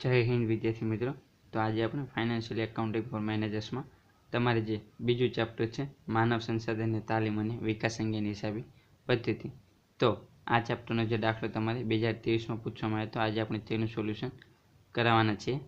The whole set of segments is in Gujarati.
જય હિન્દ વિદ્યાર્થી મિત્રો। તો આજે આપણે ફાઇનાન્શિયલ એકાઉન્ટિંગ ફોર મેનેજર્સમાં તમારે જે બીજું ચેપ્ટર છે માનવ સંસાધનની તાલીમ અને વિકાસ અંગેની હિસાબી પદ્ધતિ। તો આ ચેપ્ટરનો જે દાખલો તમારે 2023માં પૂછવામાં આવ્યો તો આજે આપણે તેનું સોલ્યુશન કરાવવાના છીએ।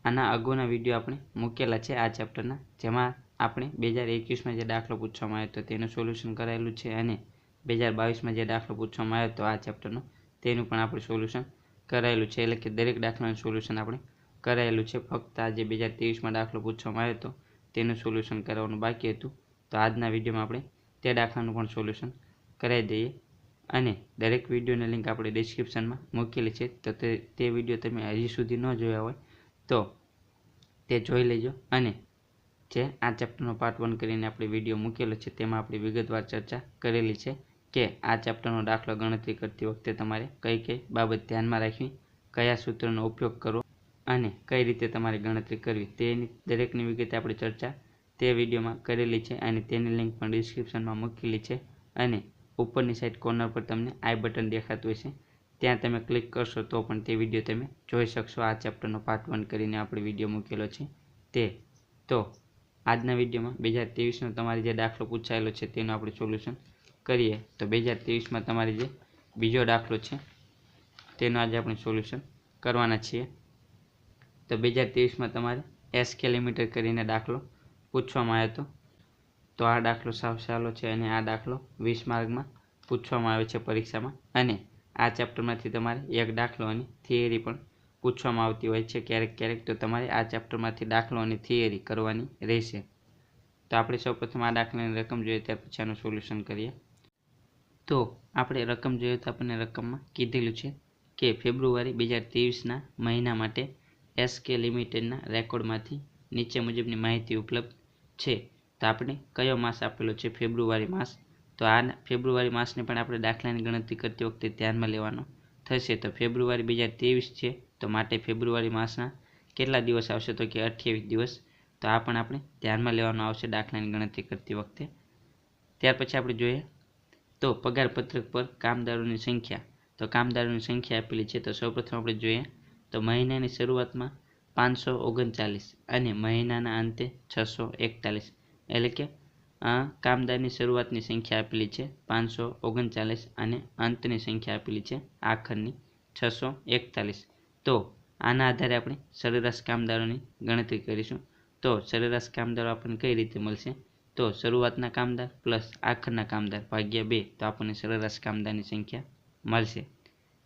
આના અગાઉના વિડીયો આપણે મૂકેલા છે આ ચેપ્ટરના, જેમાં આપણે 2021માં જે દાખલો પૂછવામાં આવ્યો તો તેનું સોલ્યુશન કરાયેલું છે અને 2022માં જે દાખલો પૂછવામાં આવ્યો તો આ ચેપ્ટરનો તેનું પણ આપણે સોલ્યુશન કરાયેલું છે। એટલે કે દરેક દાખલાનું સોલ્યુશન આપણે કરાયેલું છે, ફક્ત આજે 2023માં દાખલો પૂછવામાં આવ્યો તો તેનું સોલ્યુશન કરાવવાનું બાકી હતું। તો આજના વિડીયોમાં આપણે તે દાખલાનું પણ સોલ્યુશન કરાવી દઈએ અને દરેક વિડીયોની લિંક આપણે ડિસ્ક્રિપ્શનમાં મૂકેલી છે। તો તે વિડીયો તમે હજી સુધી ન જોયા હોય તો તે જોઈ લેજો અને જે આ ચેપ્ટરનો પાર્ટ 1 કરીને આપણે વિડીયો મૂકેલો છે તેમાં આપણે વિગતવાર ચર્ચા કરેલી છે કે આ ચેપ્ટરનો દાખલો ગણતરી કરતી વખતે તમારે કઈ કઈ બાબત ધ્યાનમાં રાખવી, કયા સૂત્રનો ઉપયોગ કરવો અને કઈ રીતે તમારે ગણતરી કરવી, તેની દરેકની વિગતે આપણે ચર્ચા તે વિડીયોમાં કરેલી છે અને તેની લિંક પણ ડિસ્ક્રિપ્શનમાં મૂકેલી છે અને ઉપરની સાઈડ કોર્નર પર તમને આઈ બટન દેખાતું હશે, ત્યાં તમે ક્લિક કરશો તો પણ તે વિડીયો તમે જોઈ શકશો। આ ચેપ્ટરનો પાર્ટ 1 કરીને આપણે વિડીયો મૂકેલો છે તે। તો આજના વિડીયોમાં 2023નો તમારે જે દાખલો પૂછાયેલો છે તેનું આપણે સોલ્યુશન કરીએ। તો 2023માં તમારે જે બીજો દાખલો છે તેનું આજે આપણે સોલ્યુશન કરવાના છીએ। તો 2023માં તમારે SK લિમિટેડ કરીને દાખલો પૂછવામાં આવ્યો હતો। તો આ દાખલો સાવ સહેલો છે અને આ દાખલો 20 માર્કમાં પૂછવામાં આવે છે પરીક્ષામાં અને આ ચેપ્ટરમાંથી તમારે એક દાખલો અને થિયરી પણ પૂછવામાં આવતી હોય છે ક્યારેક ક્યારેક। તો તમારે આ ચેપ્ટરમાંથી દાખલો અને થિયરી કરવાની રહેશે। તો આપણે સૌપ્રથમ આ દાખલાની રકમ જોઈએ ત્યાર પછી આનું સોલ્યુશન કરીએ। તો આપણે રકમ જોઈએ તો આપણને રકમમાં કીધેલું છે કે ફેબ્રુઆરી 2023ના મહિના માટે SK લિમિટેડના રેકોર્ડમાંથી નીચે મુજબની માહિતી ઉપલબ્ધ છે। તો આપણે કયો માસ આપેલો છે? ફેબ્રુઆરી માસ। તો આ ફેબ્રુઆરી માસને પણ આપણે દાખલાની ગણતરી કરતી વખતે ધ્યાનમાં લેવાનો થશે। તો ફેબ્રુઆરી 2023 છે તો માટે ફેબ્રુઆરી માસના કેટલા દિવસ આવશે? તો કે 28 દિવસ। તો આ પણ આપણે ધ્યાનમાં લેવાનું આવશે દાખલાની ગણતરી કરતી વખતે। ત્યાર પછી આપણે જોઈએ તો પગાર પત્રક પર કામદારોની સંખ્યા। તો કામદારોની સંખ્યા આપેલી છે। તો સૌપ્રથમ આપણે જોઈએ તો મહિનાની શરૂઆતમાં 539 અને મહિનાના અંતે 641, એટલે કે કામદારની શરૂઆતની સંખ્યા આપેલી છે 539 અને અંતની સંખ્યા આપેલી છે આખરની 641। તો આના આધારે આપણે સરેરાશ કામદારોની ગણતરી કરીશું। તો સરેરાશ કામદારો આપણને કઈ રીતે મળશે? તો શરૂઆતના કામદાર પ્લસ આખરના કામદાર ભાગ્યા 2, તો આપણને સરેરાશ કામદારની સંખ્યા મળશે।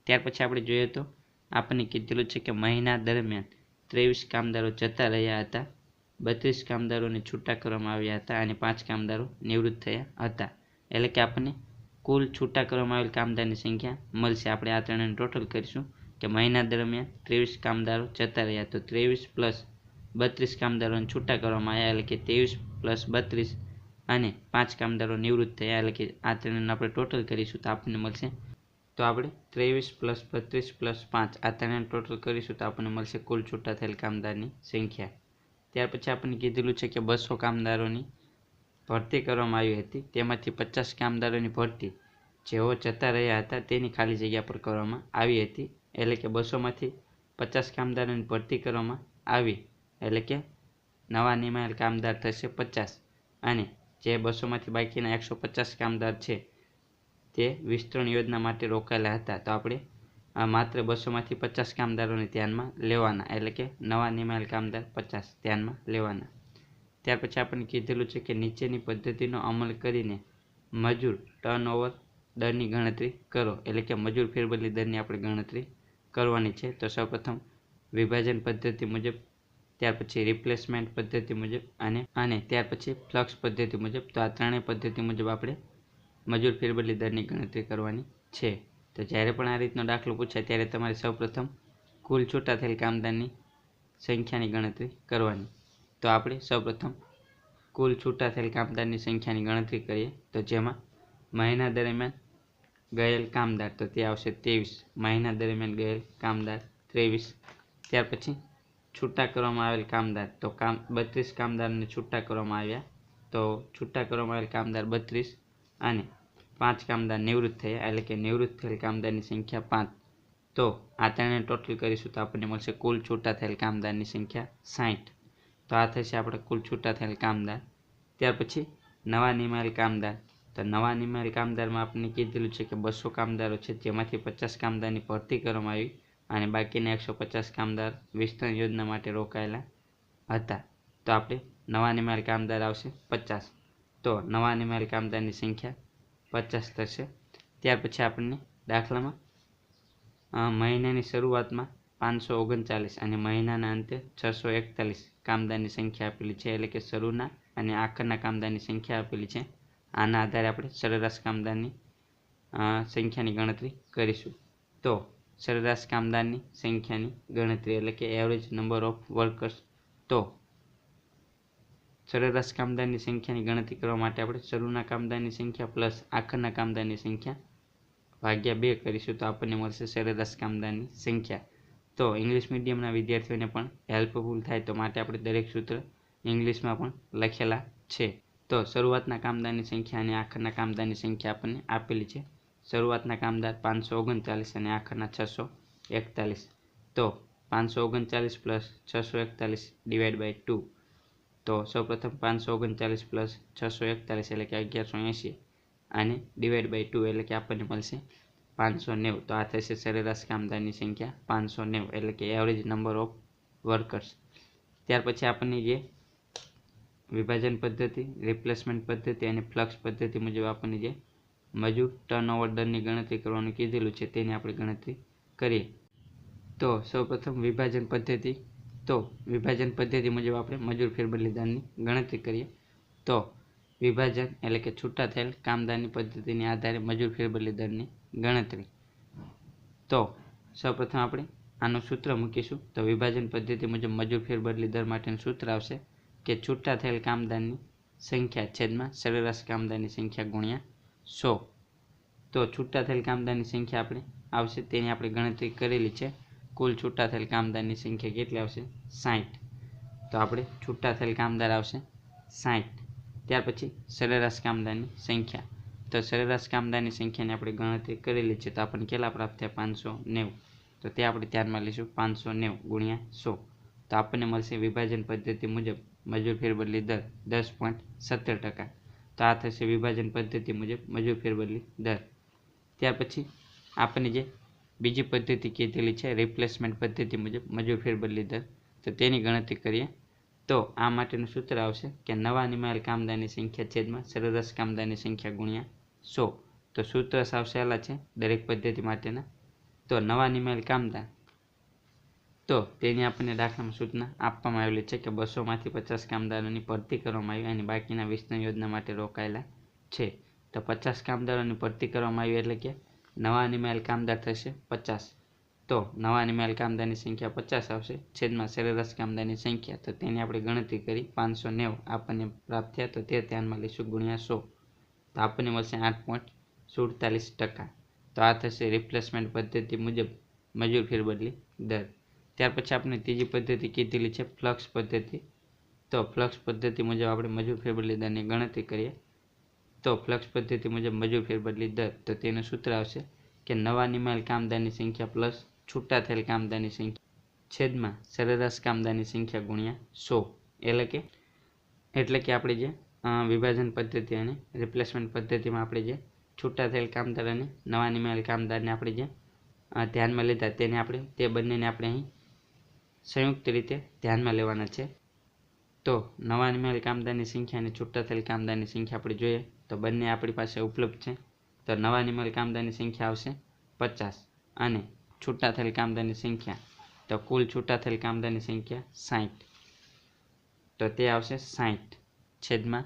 ત્યાર પછી આપણે જોઈએ તો આપણને કીધેલું છે કે મહિના દરમિયાન 23 કામદારો જતા રહ્યા હતા, 32 કામદારોને છૂટા કરવામાં આવ્યા હતા અને 5 કામદારો નિવૃત્ત થયા હતા। એટલે કે આપણને કુલ છૂટા કરવામાં આવેલ કામદારની સંખ્યા મળશે। આપણે આ ત્રણેયનું ટોટલ કરીશું કે મહિના દરમિયાન 23 કામદારો જતા રહ્યા, તો 23 પ્લસ 32 કામદારોને છૂટા કરવામાં આવ્યા એટલે કે 23 પ્લસ 32 અને 5 કામદારો નિવૃત્ત થયા, એટલે કે આ ત્રણેયનું આપણે ટોટલ કરીશું તો આપણને મળશે। તો આપણે 23 પ્લસ 32 પ્લસ 5 આ ત્રણેયનું ટોટલ કરીશું તો આપણને મળશે કુલ છૂટા થયેલ કામદારની સંખ્યા। ત્યાર પછી આપણને કીધેલું છે કે 200 કામદારોની ભરતી કરવામાં આવી હતી, તેમાંથી 50 કામદારોની ભરતી જેઓ જતા રહ્યા હતા તેની ખાલી જગ્યા પર કરવામાં આવી હતી। એટલે કે 200માંથી 50 કામદારોની ભરતી કરવામાં આવી એટલે કે નવા નિમાયેલ કામદાર થશે 50 અને જે 200માંથી બાકીના 150 કામદાર છે તે વિસ્તરણ યોજના માટે રોકાયેલા હતા। તો આપણે માત્ર 200માંથી 50 કામદારોને ધ્યાનમાં લેવાના, એટલે કે નવા નિમાયેલ કામદાર 50 ધ્યાનમાં લેવાના। ત્યાર પછી આપણને કીધેલું છે કે નીચેની પદ્ધતિનો અમલ કરીને મજૂર ટર્નઓવર દરની ગણતરી કરો। એટલે કે મજૂર ફેરબદલી દરની આપણે ગણતરી કરવાની છે। તો સૌપ્રથમ વિભાજન પદ્ધતિ મુજબ, ત્યાર પછી રિપ્લેસમેન્ટ પદ્ધતિ મુજબ અને ત્યાર પછી ફ્લક્સ પદ્ધતિ મુજબ। તો આ ત્રણેય પદ્ધતિ મુજબ આપણે મજૂર ફેરબદલી દરની ગણતરી કરવાની છે। તો જ્યારે પણ આ રીતનો દાખલો પૂછાય ત્યારે તમારે સૌપ્રથમ કુલ છૂટા થયેલ કામદારની સંખ્યાની ગણતરી કરવાની। તો આપણે સૌપ્રથમ કુલ છૂટા થયેલ કામદારની સંખ્યાની ગણતરી કરીએ તો જેમાં મહિના દરમિયાન ગયેલ કામદાર તો તે આવશે 23, મહિના દરમિયાન ગયેલ કામદાર 23, ત્યાર પછી છૂટા કરવામાં આવેલ કામદાર તો 32 કામદારને છૂટા કરવામાં આવ્યા, તો છૂટા કરવામાં આવેલ કામદાર 32 અને 5 કામદાર નિવૃત્ત થયા એટલે કે નિવૃત્ત થયેલ કામદારની સંખ્યા 5। તો આ ત્રણે ટોટલ કરીશું તો આપણને મળશે કુલ છૂટા થયેલ કામદારની સંખ્યા 60. તો આ થશે આપણે કુલ છૂટા થયેલ કામદાર. ત્યાર પછી નવા નિમાયેલ કામદાર. તો નવા નિમાયેલ કામદારમાં આપણને કીધેલું છે કે 200 કામદારો છે, જેમાંથી 50 કામદારની ભરતી કરવામાં આવી અને બાકીના 150 કામદાર વિસ્તરણ યોજના માટે રોકાયેલા હતા. તો આપણે નવા નિમાયેલ કામદાર આવશે 50. તો નવા નિમાયેલ કામદારની સંખ્યા 50 થશે. ત્યાર પછી આપણને દાખલામાં મહિનાની શરૂઆતમાં 539 અને મહિનાના અંતે 641 કામદારની સંખ્યા આપેલી છે, એટલે કે શરૂના અને આખરના કામદારની સંખ્યા આપેલી છે. આના આધારે આપણે સરેરાશ કામદારની સંખ્યાની ગણતરી કરીશું. તો સરેરાશ કામદારની સંખ્યાની ગણતરી એટલે કે એવરેજ નંબર ઓફ વર્કર્સ. તો સરેરાશ કામદારની સંખ્યાની ગણતરી કરવા માટે આપણે શરૂના કામદારની સંખ્યા પ્લસ આખરના કામદારની સંખ્યા ભાગ્યા 2 કરીશું તો આપણને મળશે સરેરાશ કામદારની સંખ્યા. તો ઇંગ્લિશ મીડિયમના વિદ્યાર્થીઓને પણ હેલ્પફુલ થાય તો માટે આપણે દરેક સૂત્ર ઇંગ્લિશમાં પણ લખેલા છે. તો શરૂઆતના કામદારની સંખ્યા અને આખરના કામદારની સંખ્યા આપણને આપેલી છે. શરૂઆતના કામદાર 539 અને આખરના 641. તો 539 પ્લસ 641 ડિવાઈડ બાય 2. તો સૌપ્રથમ 539 પ્લસ 641 એટલે કે 1180 અને ડિવાઈડ બાય 2 એટલે કે આપણને મળશે 590. તો આ થશે સરેરાશ કામદારની સંખ્યા 590 એટલે કે એવરેજ નંબર ઓફ વર્કર્સ. ત્યાર પછી આપણને જે વિભાજન પદ્ધતિ, રિપ્લેસમેન્ટ પદ્ધતિ અને ફ્લક્સ પદ્ધતિ મુજબ આપણને જે મજૂર ટર્નઓવર દરની ગણતરી કરવાનું કીધેલું છે તેની આપણે ગણતરી કરીએ. તો સૌપ્રથમ વિભાજન પદ્ધતિ. તો વિભાજન પદ્ધતિ મુજબ આપણે મજૂર ફેરબદલી દરની ગણતરી કરીએ. તો વિભાજન એટલે કે છૂટા થયેલ કામદારની પદ્ધતિને આધારે મજૂર ફેરબદલી દરની ગણતરી. તો સૌપ્રથમ આપણે આનું સૂત્ર મૂકીશું. તો વિભાજન પદ્ધતિ મુજબ મજૂર ફેરબદલી દર માટેનું સૂત્ર આવશે કે છૂટા થયેલ કામદારની સંખ્યા છેદમાં સરેરાશ કામદારની સંખ્યા ગુણ્યા 100. તો છૂટા થયેલ કામદારની સંખ્યા આપણે આવશે તેની આપણે ગણતરી કરેલી છે. કુલ છૂટા થયેલ કામદારની સંખ્યા કેટલી આવશે? 60. તો આપણે છૂટા થયેલ કામદાર આવશે 60. ત્યાર પછી સરેરાશ કામદારની સંખ્યા. તો સરેરાશ કામદારની સંખ્યાની આપણે ગણતરી કરેલી છે તો આપણને કેટલા પ્રાપ્ત થયા? 590. તો તે આપણે ધ્યાનમાં લઈશું 590 ગુણ્યા 100. તો આપણને મળશે વિભાજન પદ્ધતિ મુજબ મજૂર ફેરબદલી દર 10.17%. તો આ થશે વિભાજન પદ્ધતિ મુજબ મજૂર ફેરબદલી દર. ત્યાર પછી આપણને જે બીજી પદ્ધતિ કીધેલી છે રિપ્લેસમેન્ટ પદ્ધતિ મુજબ મજૂર ફેરબદલી દર, તો તેની ગણતરી કરીએ. તો આ માટેનું સૂત્ર આવશે કે નવા નિમાયેલ કામદારની સંખ્યા છેદમાં સરેરાશ કામદારની સંખ્યા ગુણ્યા 100. તો સૂત્ર સાવ સહેલા છે દરેક પદ્ધતિ માટેના. તો નવા નિમાયેલ કામદાર, તો તેની આપણને દાખલામાં સૂચના આપવામાં આવેલી છે કે 200માંથી 50 કામદારોની ભરતી કરવામાં આવી અને બાકીના વિસ્તરણ યોજના માટે રોકાયેલા છે. તો 50 કામદારોની ભરતી કરવામાં આવી એટલે કે નવા નિમાયેલ કામદાર થશે 50. તો નવા નિમાયેલ કામદારની સંખ્યા 50 આવશે છેદમાં સરેરાશ કામદારની સંખ્યા. તો તેની આપણે ગણતરી કરી 590 આપણને પ્રાપ્ત થયા. તો તે ધ્યાનમાં લઈશું ગુણ્યા 100. તો આપણને મળશે 8.47%. તો આ થશે રિપ્લેસમેન્ટ પદ્ધતિ મુજબ મજૂર ફેરબદલી દર. ત્યાર પછી આપણે ત્રીજી પદ્ધતિ કીધેલી છે ફ્લક્સ પદ્ધતિ. તો ફ્લક્સ પદ્ધતિ મુજબ આપણે મજૂર ફેરબદલી દરની ગણતરી કરીએ. તો ફ્લક્સ પદ્ધતિ મુજબ મજૂર ફેરબદલી દર, તો તેનું સૂત્ર આવશે કે નવા નિમાયેલ કામદારની સંખ્યા પ્લસ છૂટા થયેલ કામદારની સંખ્યા છેદમાં સરેરાશ કામદારની સંખ્યા ગુણ્યા 100. એટલે કે આપણે જે વિભાજન પદ્ધતિ અને રિપ્લેસમેન્ટ પદ્ધતિમાં આપણે જે છૂટા થયેલ કામદાર અને નવા નિમાયેલ કામદારને આપણે જે ધ્યાનમાં લીધા તેને આપણે તે બંનેને આપણે અહીં સંયુક્ત રીતે ધ્યાનમાં લેવાના છે. તો નવા નિમાયેલ કામદારની સંખ્યા અને છૂટા થયેલ કામદારની સંખ્યા આપણે જોઈએ તો બંને આપણી પાસે ઉપલબ્ધ છે. તો નવા નિમાયેલ કામદારની સંખ્યા આવશે 50 અને છૂટા થયેલ કામદારની સંખ્યા, તો કુલ છૂટા થયેલ કામદારની સંખ્યા 60. તો તે આવશે 60 છેદમાં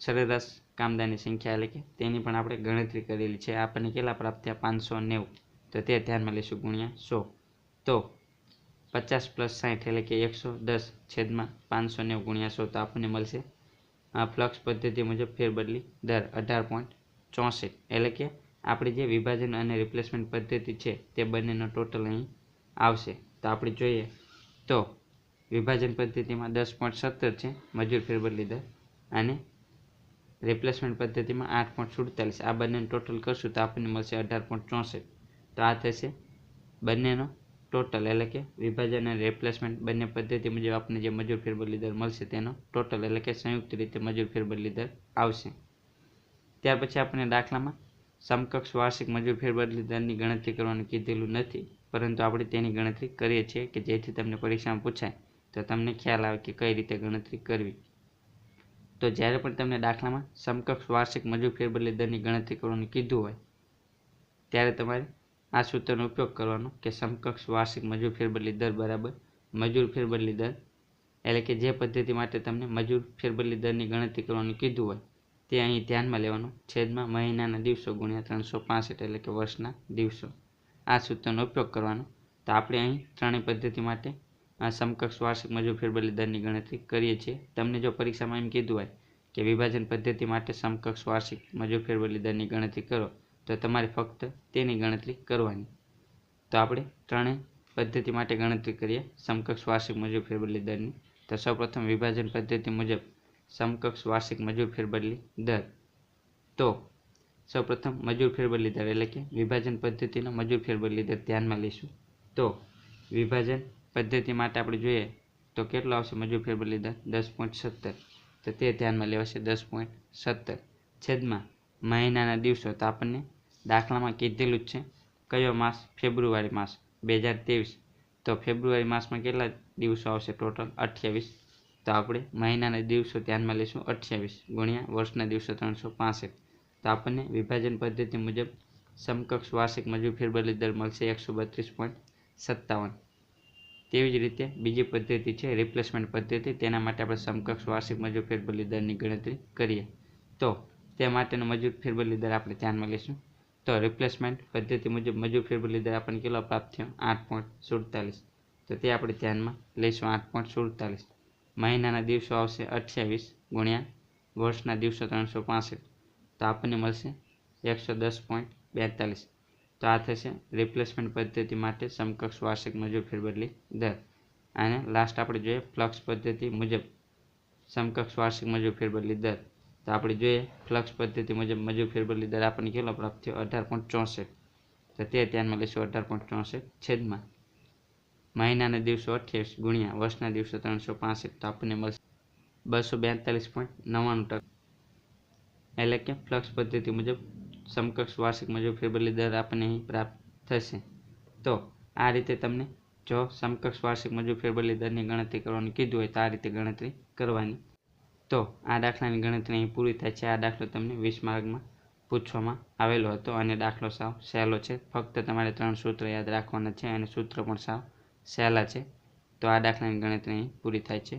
સરેરાશ કામદારની સંખ્યા એટલે કે તેની પણ આપણે ગણતરી કરેલી છે. આપણને કેટલા પ્રાપ્ત થયા? 590. તો તે ધ્યાનમાં લઈશું ગુણ્યા 100. તો 50 + 60 એટલે કે 110 છેદમાં 590 ગુણ્યા 100. તો આપણને મળશે આ ફ્લક્સ પદ્ધતિ મુજબ ફેરબદલી દર 18.64. એટલે કે આપણે જે વિભાજન અને રિપ્લેસમેન્ટ પદ્ધતિ છે તે બંનેનો ટોટલ અહીં આવશે. તો આપણે જોઈએ તો વિભાજન પદ્ધતિમાં 10.17 છે મજૂર ફેરબદલી દર અને રિપ્લેસમેન્ટ પદ્ધતિમાં 8.47. આ બંનેનું ટોટલ કરશું તો આપણને મળશે 18.64. તો આ થશે બંનેનો ટોટલ એટલે કે વિભાજન અને રિપ્લેસમેન્ટ બંને પદ્ધતિ મુજબ આપણને જે મજૂર ફેરબદલી દર મળશે તેનો ટોટલ એટલે કે સંયુક્ત રીતે મજૂર ફેરબદલી દર આવશે. ત્યાર પછી આપણે દાખલામાં સમકક્ષ વાર્ષિક મજૂર ફેરબદલી દરની ગણતરી કરવાનું કીધેલું નથી, પરંતુ આપણે તેની ગણતરી કરીએ છીએ કે જેથી તમને પરીક્ષામાં પૂછાય તો તમને ખ્યાલ આવે કે કઈ રીતે ગણતરી કરવી. તો જ્યારે પણ તમને દાખલામાં સમકક્ષ વાર્ષિક મજૂર ફેરબદલી દરની ગણતરી કરવાનું કીધું હોય ત્યારે તમારે આ સૂત્રનો ઉપયોગ કરવાનો કે સમકક્ષ વાર્ષિક મજૂર ફેરબદલી દર બરાબર મજૂર ફેરબદલી દર, એટલે કે જે પદ્ધતિ માટે તમને મજૂર ફેરબદલી દરની ગણતરી કરવાનું કીધું હોય તે અહીં ધ્યાનમાં લેવાનું, છેદમાં મહિનાના દિવસો ગુણ્યા 365 એટલે કે વર્ષના દિવસો. આ સૂત્રનો ઉપયોગ કરવાનો. તો આપણે અહીં ત્રણેય પદ્ધતિ માટે આ સમકક્ષ વાર્ષિક મજૂર ફેરબદલી દરની ગણતરી કરીએ છીએ. તમને જો પરીક્ષામાં એમ કીધું હોય કે વિભાજન પદ્ધતિ માટે સમકક્ષ વાર્ષિક મજૂર ફેરબદલી દરની ગણતરી કરો તો તમારે ફક્ત તેની ગણતરી કરવાની. તો આપણે ત્રણેય પદ્ધતિ માટે ગણતરી કરીએ સમકક્ષ વાર્ષિક મજૂર ફેરબદલી દરની. તો સૌપ્રથમ વિભાજન પદ્ધતિ મુજબ સમકક્ષ વાર્ષિક મજૂર ફેરબદલી દર. તો સૌપ્રથમ મજૂર ફેરબદલી દર એટલે કે વિભાજન પદ્ધતિનો મજૂર ફેરબદલી દર ધ્યાનમાં લઈશું. તો વિભાજન પદ્ધતિ માટે આપણે જોઈએ તો કેટલો આવશે મજૂર ફેરબદલી દર 10.17. તો તે ધ્યાનમાં લેવાશે 10.17 છેદમાં મહિનાના દિવસો. તો આપણને દાખલામાં કીધેલું જ છે કયો માસ? ફેબ્રુઆરી માસ 2023. તો ફેબ્રુઆરી માસમાં કેટલા દિવસો આવશે? ટોટલ 28. તો આપણે મહિનાના દિવસો ધ્યાનમાં લઈશું 28 ગુણ્યા વર્ષના દિવસો 365. તો આપણને વિભાજન પદ્ધતિ મુજબ સમકક્ષ વાર્ષિક મજૂર ફેરબદલી દર મળશે 132.57. તેવી જ રીતે બીજી પદ્ધતિ છે રિપ્લેસમેન્ટ પદ્ધતિ. તેના માટે આપણે સમકક્ષ વાર્ષિક મજૂર ફેરબદલી દરની ગણતરી કરીએ. તો તે માટેનો મજૂર ફેરબદલી દર આપણે ધ્યાનમાં લઈશું. તો રિપ્લેસમેન્ટ પદ્ધતિ મુજબ મજૂર ફેરબદલી દર આપણને કેટલો પ્રાપ્ત થયો? 8.47. તો તે આપણે ધ્યાનમાં લઈશું 8.47. મહિનાના દિવસો આવશે 28 ગુણ્યા વર્ષના દિવસો 365. તો આપણને મળશે 110.42. તો આ થશે રિપ્લેસમેન્ટ પદ્ધતિ માટે સમકક્ષ વાર્ષિક મજૂર ફેરબદલી દર. અને લાસ્ટ આપણે જોઈએ ફ્લક્સ પદ્ધતિ મુજબ સમકક્ષ વાર્ષિક મજૂર ફેરબદલી દર. તો આપણે જોઈએ ફ્લક્સ પદ્ધતિ મુજબ મજૂર ફેરબદલી દર આપણને કેટલો પ્રાપ્ત થયો? 18.64. તો તે ધ્યાનમાં લઈશું 18.64 છેદમાં મહિનાના દિવસો 28 ગુણ્યા વર્ષના દિવસો 365. તો આપણને મળશે 242.99%. એટલે કે ફ્લક્સ પદ્ધતિ મુજબ સમકક્ષ વાર્ષિક મજૂર ફેરબદલી દર આપણને અહીં પ્રાપ્ત થશે. તો આ રીતે તમને જો સમકક્ષ વાર્ષિક મજૂર ફેરબદલી દરની ગણતરી કરવાનું કીધું હોય તો આ રીતે ગણતરી કરવાની. તો આ દાખલાની ગણતરી અહીં પૂરી થાય છે. આ દાખલો તમને 20 માર્કમાં પૂછવામાં આવેલો હતો અને દાખલો સાવ સહેલો છે. ફક્ત તમારે 3 સૂત્ર યાદ રાખવાના છે અને સૂત્ર પણ સાવ સહેલા છે. તો આ દાખલાની ગણતરી અહીં પૂરી થાય છે.